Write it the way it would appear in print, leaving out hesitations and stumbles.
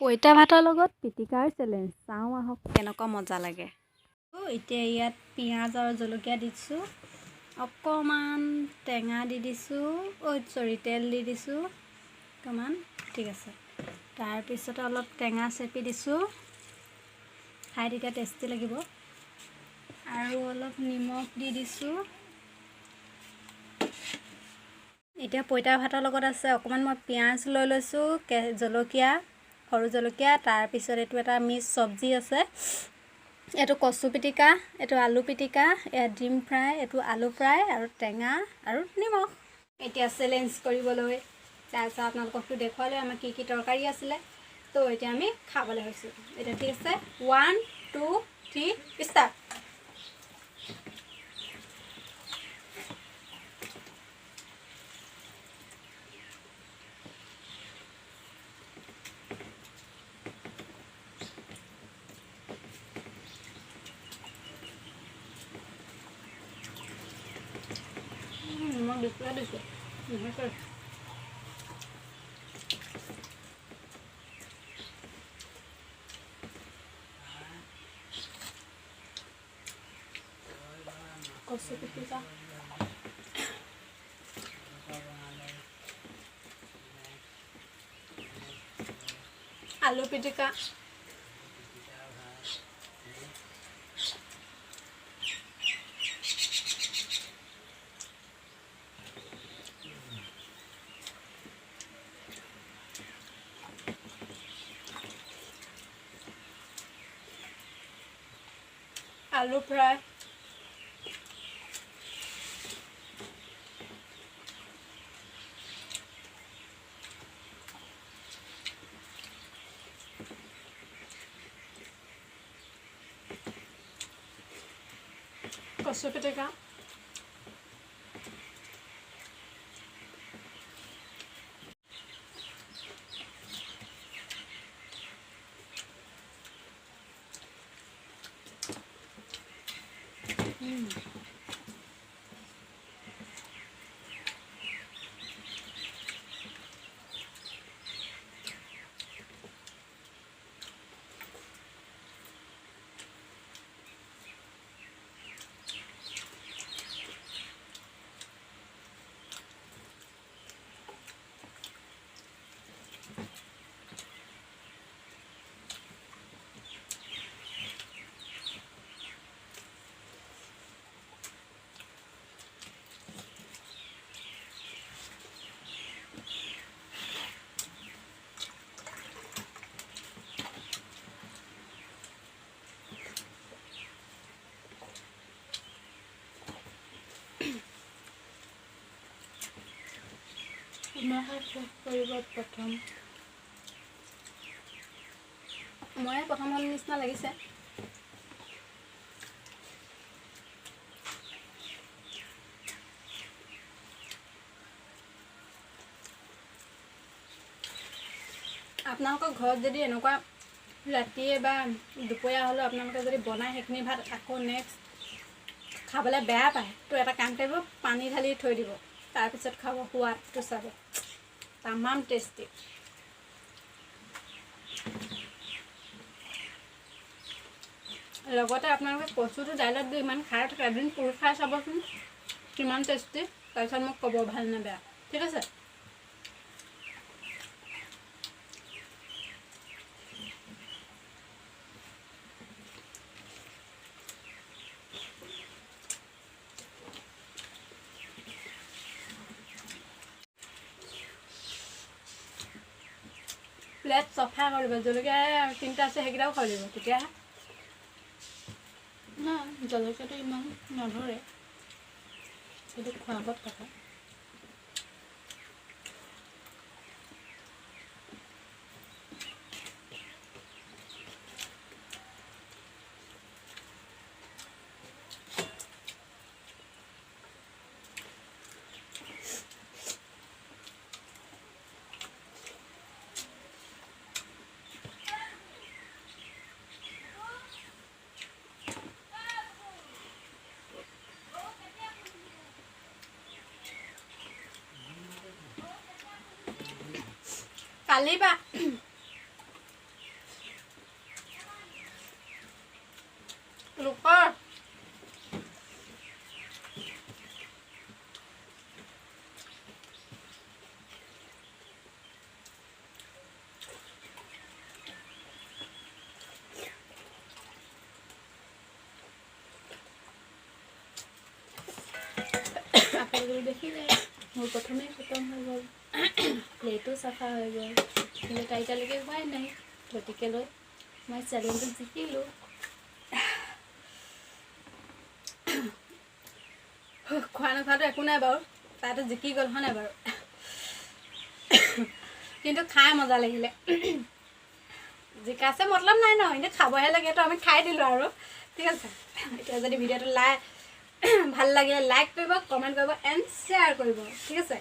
পইতা ভাতৰ লগত পিটিকাৰ চেলেঞ্জ চাওঁ আহক কেনেকুৱা মজা লাগে। এতিয়া ইয়াত পিঁয়াজ আৰু জলকীয়া দিছোঁ, অকণমান টেঙা দি দিছোঁ, তেল দি দিছোঁ অকণমান, ঠিক আছে। তাৰপিছতে অলপ টেঙা চেপি দিছোঁ, খাই তেতিয়া টেষ্টি লাগিব। আৰু অলপ নিমখ দি দিছোঁ। এতিয়া পইতা ভাতৰ লগত আছে অকণমান মই পিঁয়াজ লৈ লৈছোঁ, জলকীয়া, সৰু জলকীয়া, তাৰপিছত এইটো এটা মিক্স চব্জি আছে, এইটো কচু পিটিকা, এইটো আলু পিটিকা, এয়া ডিম ফ্ৰাই, এইটো আলু ফ্ৰাই আৰু টেঙা আৰু নিমখ। এতিয়া চেলেঞ্জ কৰিবলৈ তাৰপিছত আপোনালোককতো দেখুৱালে আমাৰ কি কি তৰকাৰী আছিলে। তো এতিয়া আমি খাবলৈ হৈছোঁ। এতিয়া ঠিক আছে, 1 2 3 ষ্টাৰ্ট। নিমখ দিছোঁ দিছোঁ কচু পিটিকা, আলু পিটিকা, আলু ফ্ৰাই, কচু পিটিকা, ময়ে প্ৰথম নিচিনা লাগিছে। আপোনালোকৰ ঘৰত যদি এনেকুৱা ৰাতিয়ে বা দুপৰীয়া হ'লেও আপোনালোকে যদি বনায় সেইখিনি ভাত আকৌ নেক্সট খাবলৈ বেয়া পায়, তো এটা কাম কৰিব, পানী ঢালি থৈ দিব, তাৰপিছত খাব, সোৱাদটো চাব, তামাম টেষ্টি। লগতে আপোনালোকে কচুটো দাইলত দি ইমান খাই থাকে, এদিন পুৰি খাই চাবচোন কিমান টেষ্টি, তাৰপিছত মোক ক'ব ভাল নে বেয়া, ঠিক আছে। প্লেট চফা কৰিব, জলকীয়া 3টা আছে সেইকেইটাও খাই দিব, তেতিয়াহে। জলকীয়াটো ইমান নধৰে, সেইটো খোৱাৰ আগত কথা। কালি বা চাফা কৰিবলৈ দেখিলে মোৰ প্ৰথমেই খতম হৈ গ'ল, প্লেটো চাফা হৈ গ'ল, কিন্তু তাই এতিয়ালৈকে হোৱাই নাই। গতিকে লৈ মই চেলেঞ্জটো জিকিলোঁ। খোৱা নোখোৱাটো একো নাই বাৰু, তাইতো জিকি গ'ল হয় নাই বাৰু, কিন্তু খাই মজা লাগিলে। জিকাছে মতলব নাই ন, এনেই খাবহে লাগে, তো আমি খাই দিলোঁ আৰু। ঠিক আছে, এতিয়া যদি ভিডিঅ'টো ভাল লাগিলে লাইক কৰিব, কমেণ্ট কৰিব এণ্ড শ্বেয়াৰ কৰিব। ঠিক আছে।